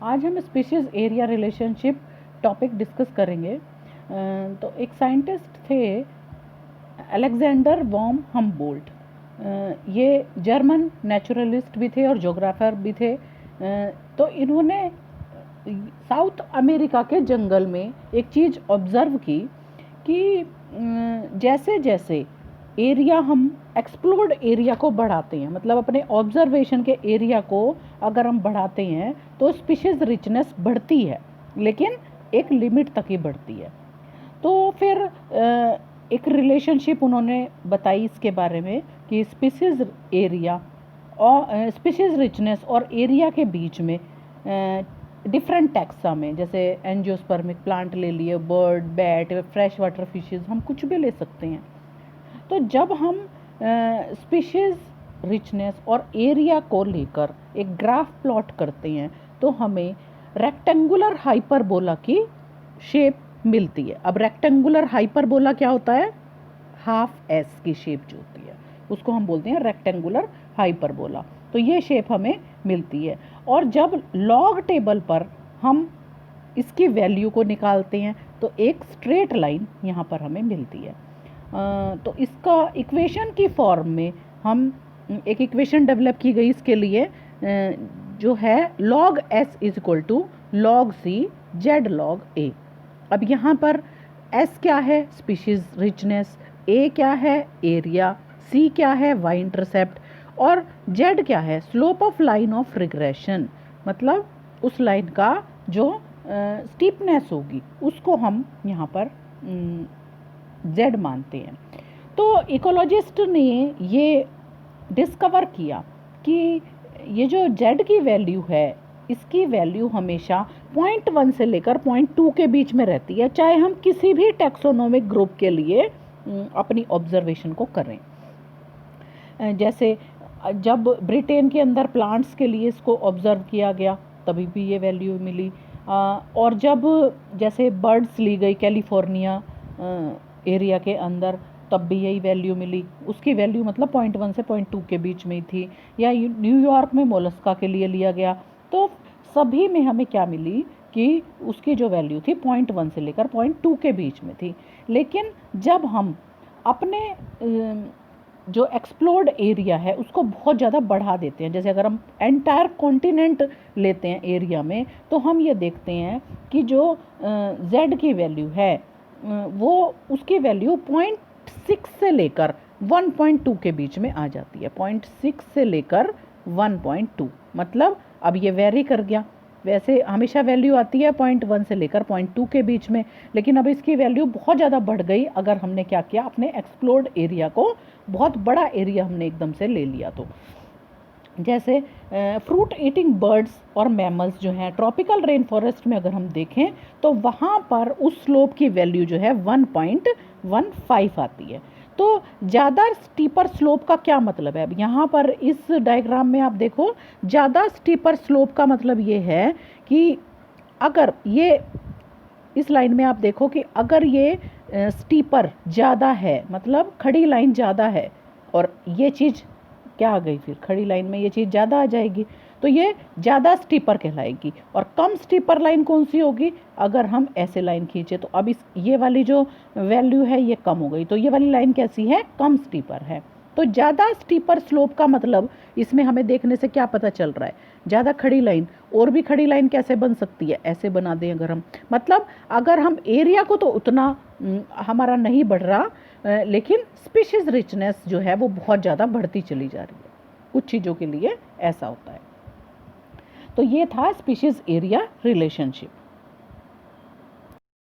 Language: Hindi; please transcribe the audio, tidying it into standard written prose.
आज हम species area relationship topic discuss करेंगे। तो एक साइंटिस्ट थे अलेक्जेंडर वॉन हम्बोल्ट। ये जर्मन नेचुरलिस्ट भी थे और जोग्राफर भी थे। तो इन्होंने साउथ अमेरिका के जंगल में एक चीज़ ऑब्ज़र्व की कि जैसे जैसे एरिया हम एक्सप्लोर्ड एरिया को बढ़ाते हैं, मतलब अपने ऑब्जर्वेशन के एरिया को अगर हम बढ़ाते हैं तो स्पीशीज़ रिचनेस बढ़ती है, लेकिन एक लिमिट तक ही बढ़ती है। तो फिर एक रिलेशनशिप उन्होंने बताई इसके बारे में कि स्पीशीज़ एरिया और स्पीशीज़ रिचनेस और एरिया के बीच में डिफरेंट टैक्सा में, जैसे एंजियोस्पर्मिक प्लांट ले लिए, bird, bat, fresh water fishes, हम कुछ भी ले सकते हैं। तो जब हम स्पीशीज़ रिचनेस और एरिया को लेकर एक ग्राफ प्लॉट करते हैं तो हमें रेक्टेंगुलर हाइपरबोला की शेप मिलती है। अब रेक्टेंगुलर हाइपरबोला क्या होता है? हाफ एस की शेप जो होती है उसको हम बोलते हैं रेक्टेंगुलर हाइपरबोला। तो ये शेप हमें मिलती है। और जब लॉग टेबल पर हम इसकी वैल्यू को निकालते हैं तो एक स्ट्रेट लाइन यहाँ पर हमें मिलती है। तो इसका इक्वेशन की फॉर्म में हम एक इक्वेशन डेवलप की गई इसके लिए, जो है log s is equal to log c z log a। अब यहाँ पर s क्या है? स्पीशीज़ रिचनेस, a क्या है? एरिया, c क्या है? y इंटरसेप्ट, और z क्या है? Slope of line of regression, मतलब उस लाइन का जो स्टीपनेस होगी उसको हम यहाँ पर z मानते हैं। तो इकोलॉजिस्ट ने ये डिस्कवर किया कि ये जो z की वैल्यू है इसकी वैल्यू हमेशा 0.1 से लेकर 0.2 के बीच में रहती है, चाहे हम किसी भी टैक्सोनोमिक ग्रुप के लिए अपनी ऑब्जर्वेशन को करें। जैसे जब ब्रिटेन के अंदर प्लांट्स के लिए इसको ऑब्जर्व किया गया तभी भी ये वैल्यू मिली, और जब जैसे बर्ड्स ली गई कैलिफोर्निया एरिया के अंदर तब भी यही वैल्यू मिली। उसकी वैल्यू मतलब 0.1 से 0.2 के बीच में ही थी। या न्यूयॉर्क में मोलस्का के लिए लिया गया तो सभी में हमें क्या मिली कि उसकी जो वैल्यू थी 0.1 से लेकर 0.2 के बीच में थी। लेकिन जब हम अपने जो एक्सप्लोर्ड एरिया है उसको बहुत ज़्यादा बढ़ा देते हैं, जैसे अगर हम एंटायर कॉन्टिनेंट लेते हैं एरिया में, तो हम ये देखते हैं कि जो z की वैल्यू है वो उसकी वैल्यू 0.6 से लेकर 1.2 के बीच में आ जाती है। 0.6 से लेकर 1.2, मतलब अब ये वेरी कर गया। वैसे हमेशा वैल्यू आती है 0.1 से लेकर 0.2 के बीच में, लेकिन अब इसकी वैल्यू बहुत ज़्यादा बढ़ गई अगर हमने क्या किया, अपने एक्सप्लोर्ड एरिया को, बहुत बड़ा एरिया हमने एकदम से ले लिया। तो जैसे फ्रूट ईटिंग बर्ड्स और मैमल्स जो हैं ट्रॉपिकल रेन फॉरेस्ट में अगर हम देखें तो वहाँ पर उस स्लोप की वैल्यू जो है 1.15 आती है। तो ज़्यादा स्टीपर स्लोप का क्या मतलब है? अब यहाँ पर इस डायग्राम में आप देखो, ज़्यादा स्टीपर स्लोप का मतलब ये है कि अगर ये इस लाइन में आप देखो कि अगर ये स्टीपर ज़्यादा है, मतलब खड़ी लाइन ज़्यादा है, और ये चीज़ क्या आ गई, फिर खड़ी लाइन में ये चीज़ ज़्यादा आ जाएगी तो ये ज़्यादा स्टीपर कहलाएगी। और कम स्टीपर लाइन कौन सी होगी? अगर हम ऐसे लाइन खींचे तो अब इस ये वाली जो वैल्यू है ये कम हो गई, तो ये वाली लाइन कैसी है? कम स्टीपर है। तो ज़्यादा स्टीपर स्लोप का मतलब इसमें हमें देखने से क्या पता चल रहा है? ज़्यादा खड़ी लाइन, और भी खड़ी लाइन कैसे बन सकती है? ऐसे बना दें अगर हम, मतलब अगर हम एरिया को तो उतना हमारा नहीं बढ़ रहा, लेकिन स्पीशीज़ रिचनेस जो है वो बहुत ज़्यादा बढ़ती चली जा रही है। कुछ चीज़ों के लिए ऐसा होता है। तो ये था स्पीशीज़ एरिया रिलेशनशिप।